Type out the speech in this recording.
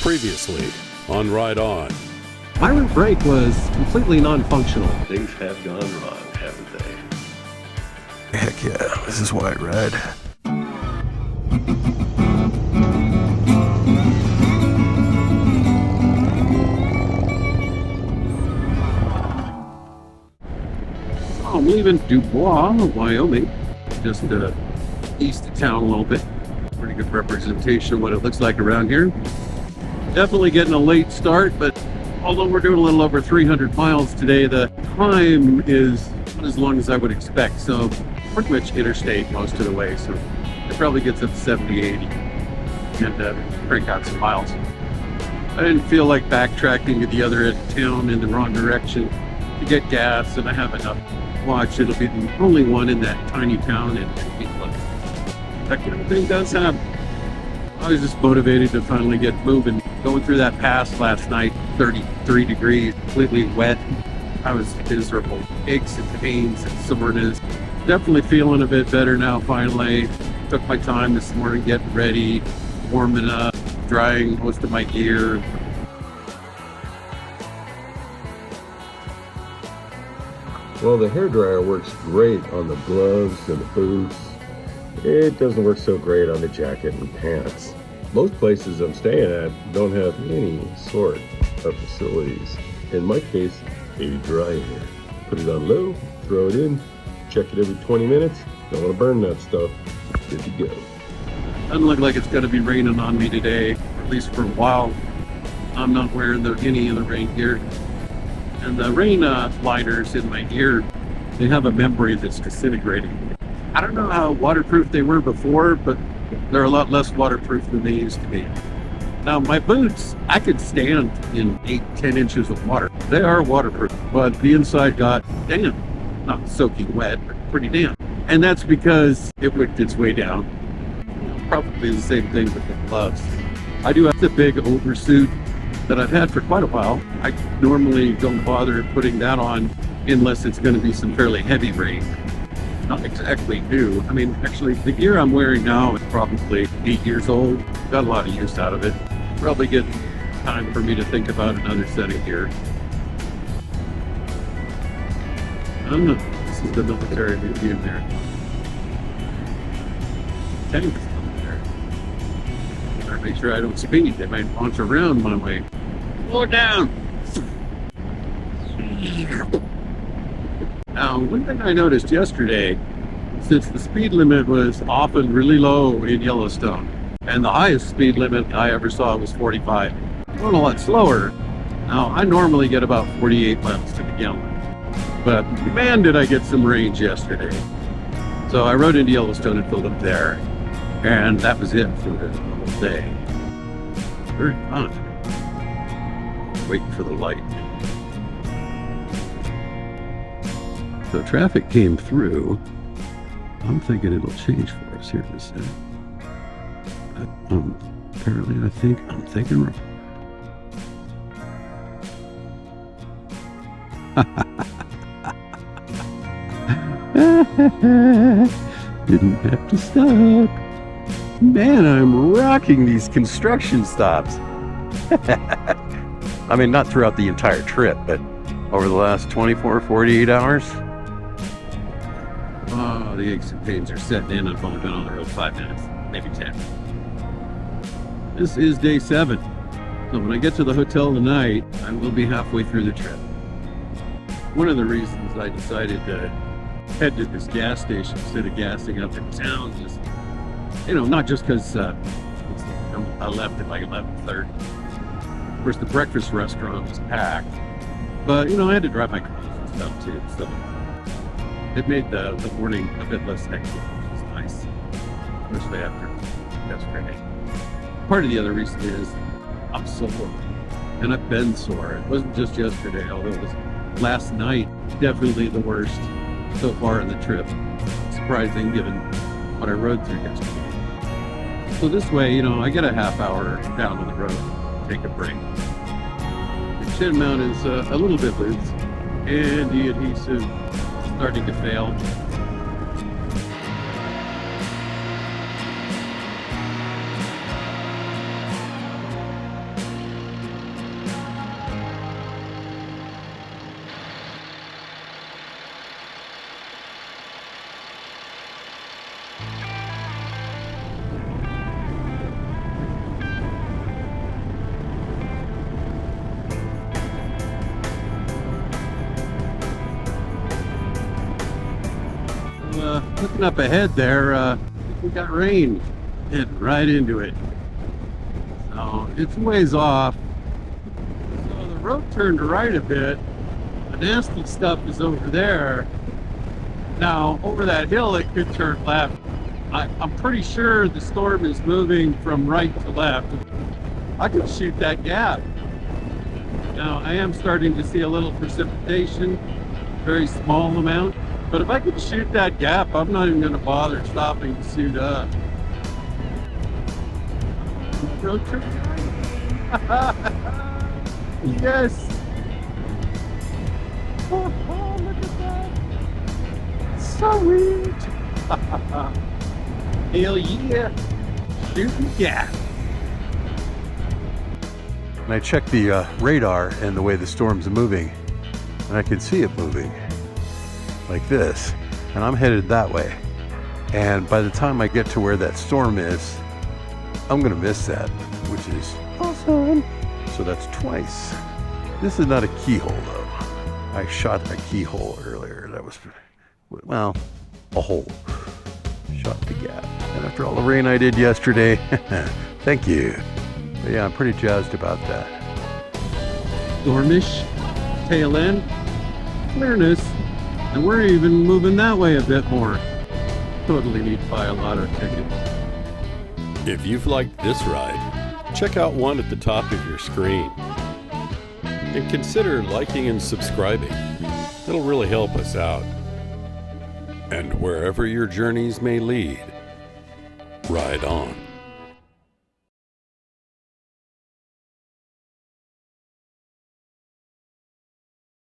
Previously on Ride On. My rear brake was completely non-functional. Things have gone wrong, haven't they? Heck yeah, this is why I ride. I'm leaving Dubois, Wyoming, just east of town a little bit. Pretty good representation of what it looks like around here. Definitely getting a late start, but although we're doing a little over 300 miles today, the time is not as long as I would expect. So pretty much interstate most of the way. So it probably gets up to 70, 80 and crank out some miles. I didn't feel like backtracking at the other end of town in the wrong direction to get gas, and I have enough. Watch, it'll be the only one in that tiny town, and that kind of thing does happen. I was just motivated to finally get moving. Going through that pass last night, 33 degrees, completely wet. I was miserable. Aches and pains and soreness. Definitely feeling a bit better now, finally. Took my time this morning getting ready, warming up, drying most of my gear. Well, the hairdryer works great on the gloves and the boots. It doesn't work so great on the jacket and pants. Most places I'm staying at don't have any sort of facilities. In my case, a dryer. Put it on low, throw it in, check it every 20 minutes. Don't want to burn that stuff. Good to go. Doesn't look like it's going to be raining on me today, at least for a while. I'm not wearing any of the rain gear. And the rain liners in my gear, they have a membrane that's disintegrating. I don't know how waterproof they were before, but they're a lot less waterproof than they used to be. Now my boots, I could stand in 8-10 inches of water. They are waterproof, but the inside got damp. Not soaking wet, but pretty damp. And that's because it worked its way down. Probably the same thing with the gloves. I do have the big oversuit that I've had for quite a while. I normally don't bother putting that on unless it's going to be some fairly heavy rain. Not exactly new. I mean, actually, the gear I'm wearing now is probably 8 years old. Got a lot of use out of it. Probably get time for me to think about another set of gear. I don't know. This is the military museum there. Tanks there. Better make sure I don't speed. They might launch around my way. Slow down. Now, one thing I noticed yesterday, since the speed limit was often really low in Yellowstone, and the highest speed limit I ever saw was 45. Going a lot slower. Now, I normally get about 48 miles to the gallon. But man, did I get some range yesterday. So I rode into Yellowstone and filled up there. And that was it for the whole day. Very fun. Waiting for the light. So traffic came through. I'm thinking it'll change for us here in a second. Apparently I'm thinking wrong. Didn't have to stop. Man, I'm rocking these construction stops. I mean, not throughout the entire trip, but over the last 24, 48 hours. Oh, the aches and pains are setting in. I've only been on the road 5 minutes, maybe 10. This is day 7. So when I get to the hotel tonight, I will be halfway through the trip. One of the reasons I decided to head to this gas station instead of gassing up in town is, not just because I left at like 11:30. Of course, the breakfast restaurant was packed, but I had to drive my cars and stuff too, so it made the morning a bit less hectic, which is nice, especially after yesterday. Part of the other reason is I'm sore, and I've been sore. It wasn't just yesterday, although it was last night. Definitely the worst so far in the trip. Surprising given what I rode through yesterday. So this way, I get a half hour down on the road, take a break. The chin mount is a little bit loose, and the adhesive is starting to fail. Looking up ahead there, we got rain hitting right into it. So it's ways off. So the road turned right a bit. The nasty stuff is over there. Now, over that hill, it could turn left. I'm pretty sure the storm is moving from right to left. I could shoot that gap. Now, I am starting to see a little precipitation, very small amount. But if I could shoot that gap, I'm not even going to bother stopping to suit up. Road trip guy? Yes! Oh, look at that! Sweet! Hell yeah! Shooting gap! And I checked the radar and the way the storm's moving, and I could see it moving like this, and I'm headed that way. And by the time I get to where that storm is, I'm gonna miss that, which is awesome. So that's twice. This is not a keyhole though. I shot a keyhole earlier. That was, well, a hole. Shot the gap. And after all the rain I did yesterday, thank you. But yeah, I'm pretty jazzed about that. Stormish, tail end, clearness, and we're even moving that way a bit more. Totally need to buy a lotto ticket. If you've liked this ride, check out one at the top of your screen. And consider liking and subscribing. It'll really help us out. And wherever your journeys may lead, ride on.